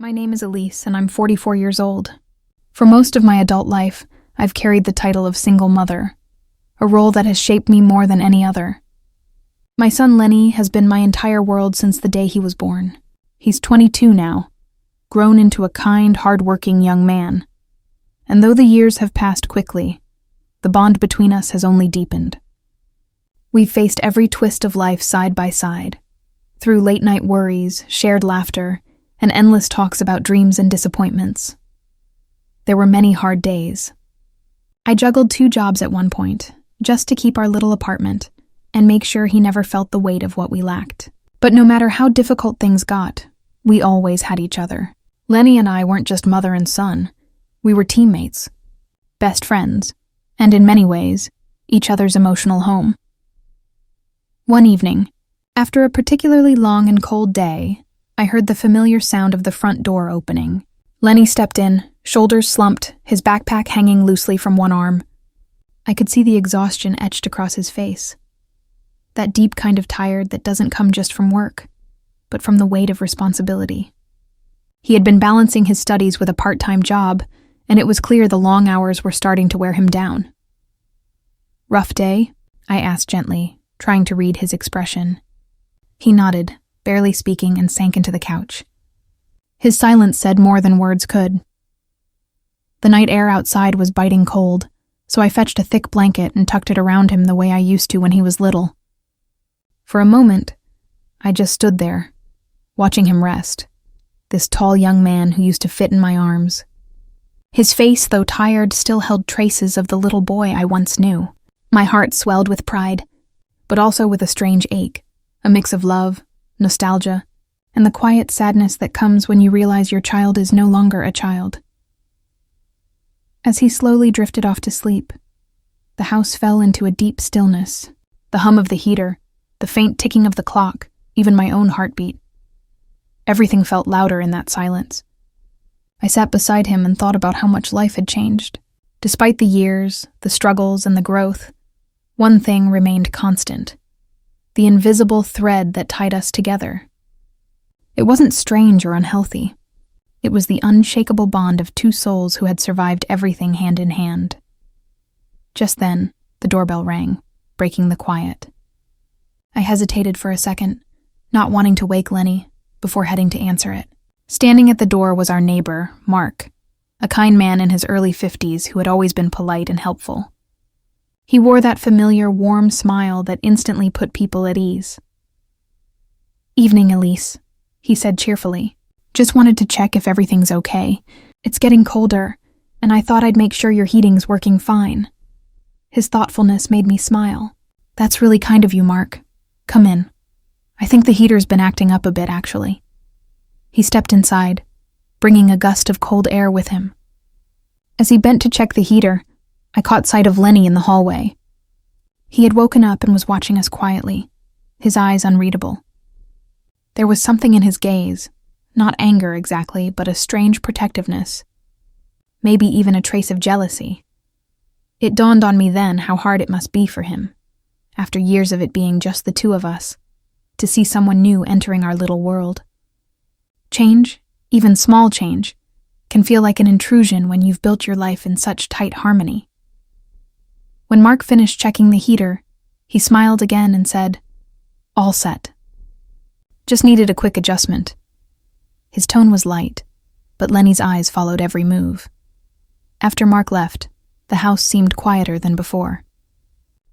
My name is Elise, and I'm 44 years old. For most of my adult life, I've carried the title of single mother, a role that has shaped me more than any other. My son Lenny has been my entire world since the day he was born. He's 22 now, grown into a kind, hard-working young man. And though the years have passed quickly, the bond between us has only deepened. We've faced every twist of life side by side, through late-night worries, shared laughter, and endless talks about dreams and disappointments. There were many hard days. I juggled 2 jobs at one point, just to keep our little apartment and make sure he never felt the weight of what we lacked. But no matter how difficult things got, we always had each other. Lenny and I weren't just mother and son. We were teammates, best friends, and in many ways, each other's emotional home. One evening, after a particularly long and cold day, I heard the familiar sound of the front door opening. Lenny stepped in, shoulders slumped, his backpack hanging loosely from one arm. I could see the exhaustion etched across his face. That deep kind of tired that doesn't come just from work, but from the weight of responsibility. He had been balancing his studies with a part-time job, and it was clear the long hours were starting to wear him down. "Rough day?" I asked gently, trying to read his expression. He nodded, barely speaking, and sank into the couch. His silence said more than words could. The night air outside was biting cold, so I fetched a thick blanket and tucked it around him the way I used to when he was little. For a moment, I just stood there, watching him rest, this tall young man who used to fit in my arms. His face, though tired, still held traces of the little boy I once knew. My heart swelled with pride, but also with a strange ache, a mix of love, nostalgia, and the quiet sadness that comes when you realize your child is no longer a child. As he slowly drifted off to sleep, the house fell into a deep stillness. The hum of the heater, the faint ticking of the clock, even my own heartbeat. Everything felt louder in that silence. I sat beside him and thought about how much life had changed. Despite the years, the struggles, and the growth, one thing remained constant: the invisible thread that tied us together. It wasn't strange or unhealthy. It was the unshakable bond of 2 souls who had survived everything hand in hand. Just then, the doorbell rang, breaking the quiet. I hesitated for a second, not wanting to wake Lenny, before heading to answer it. Standing at the door was our neighbor, Mark, a kind man in his early 50s who had always been polite and helpful. He wore that familiar, warm smile that instantly put people at ease. "Evening, Elise," he said cheerfully. "Just wanted to check if everything's okay. It's getting colder, and I thought I'd make sure your heating's working fine." His thoughtfulness made me smile. "That's really kind of you, Mark. Come in. I think the heater's been acting up a bit, actually." He stepped inside, bringing a gust of cold air with him. As he bent to check the heater, I caught sight of Lenny in the hallway. He had woken up and was watching us quietly, his eyes unreadable. There was something in his gaze, not anger exactly, but a strange protectiveness, maybe even a trace of jealousy. It dawned on me then how hard it must be for him, after years of it being just the 2 of us, to see someone new entering our little world. Change, even small change, can feel like an intrusion when you've built your life in such tight harmony. When Mark finished checking the heater, he smiled again and said, "All set. Just needed a quick adjustment." His tone was light, but Lenny's eyes followed every move. After Mark left, the house seemed quieter than before.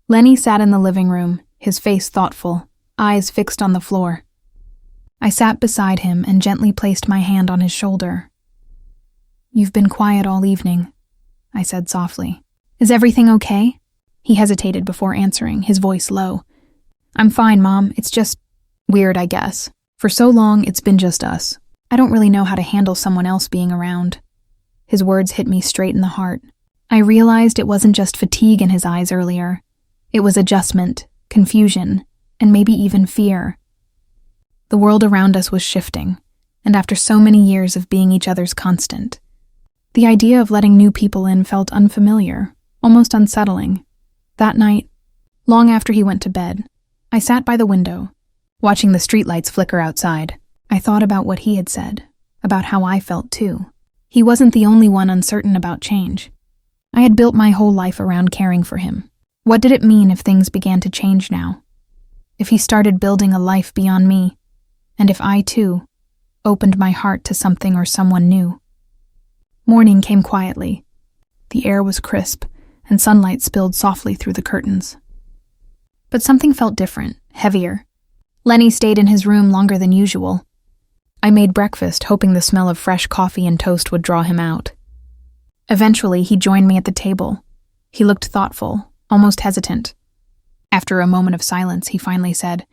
Lenny sat in the living room, his face thoughtful, eyes fixed on the floor. I sat beside him and gently placed my hand on his shoulder. "You've been quiet all evening," I said softly. "Is everything okay?" He hesitated before answering, his voice low. "I'm fine, Mom. It's just weird, I guess. For so long, it's been just us. I don't really know how to handle someone else being around." His words hit me straight in the heart. I realized it wasn't just fatigue in his eyes earlier. It was adjustment, confusion, and maybe even fear. The world around us was shifting, and after so many years of being each other's constant, the idea of letting new people in felt unfamiliar, almost unsettling. That night, long after he went to bed, I sat by the window, watching the streetlights flicker outside. I thought about what he had said, about how I felt too. He wasn't the only one uncertain about change. I had built my whole life around caring for him. What did it mean if things began to change now? If he started building a life beyond me, and if I too opened my heart to something or someone new? Morning came quietly. The air was crisp, and sunlight spilled softly through the curtains. But something felt different, heavier. Lenny stayed in his room longer than usual. I made breakfast, hoping the smell of fresh coffee and toast would draw him out. Eventually, he joined me at the table. He looked thoughtful, almost hesitant. After a moment of silence, he finally said,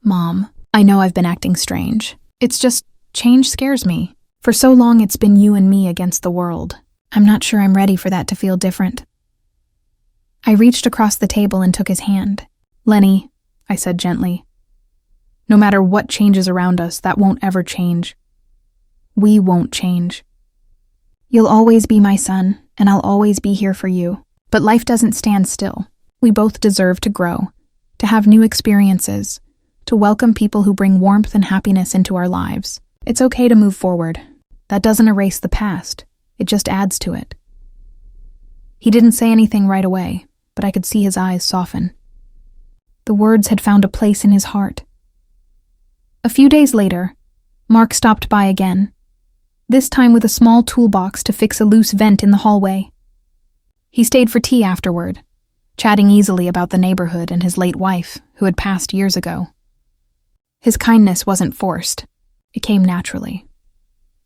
"Mom, I know I've been acting strange. It's just, change scares me. For so long, it's been you and me against the world. I'm not sure I'm ready for that to feel different." I reached across the table and took his hand. "Lenny," I said gently, "no matter what changes around us, that won't ever change. We won't change. You'll always be my son, and I'll always be here for you. But life doesn't stand still. We both deserve to grow, to have new experiences, to welcome people who bring warmth and happiness into our lives. It's okay to move forward. That doesn't erase the past. It just adds to it." He didn't say anything right away, but I could see his eyes soften. The words had found a place in his heart. A few days later, Mark stopped by again, this time with a small toolbox to fix a loose vent in the hallway. He stayed for tea afterward, chatting easily about the neighborhood and his late wife, who had passed years ago. His kindness wasn't forced. It came naturally.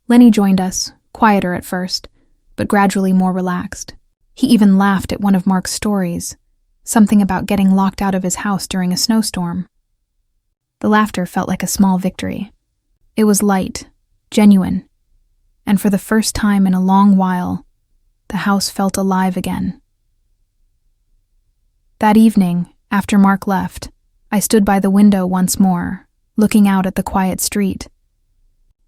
Lenny joined us, quieter at first, but gradually more relaxed. He even laughed at one of Mark's stories, something about getting locked out of his house during a snowstorm. The laughter felt like a small victory. It was light, genuine, and for the first time in a long while, the house felt alive again. That evening, after Mark left, I stood by the window once more, looking out at the quiet street.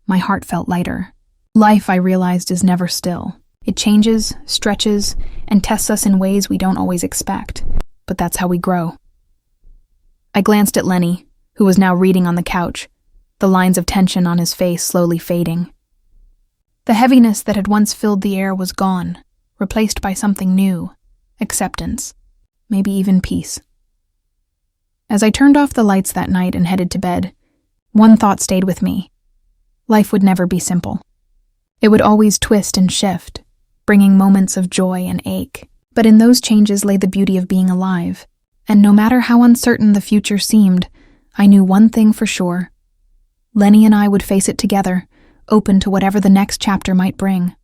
My heart felt lighter. Life, I realized, is never still. It changes, stretches, and tests us in ways we don't always expect, but that's how we grow. I glanced at Lenny, who was now reading on the couch, the lines of tension on his face slowly fading. The heaviness that had once filled the air was gone, replaced by something new, acceptance, maybe even peace. As I turned off the lights that night and headed to bed, one thought stayed with me. Life would never be simple. It would always twist and shift, bringing moments of joy and ache. But in those changes lay the beauty of being alive, and no matter how uncertain the future seemed, I knew one thing for sure. Lenny and I would face it together, open to whatever the next chapter might bring.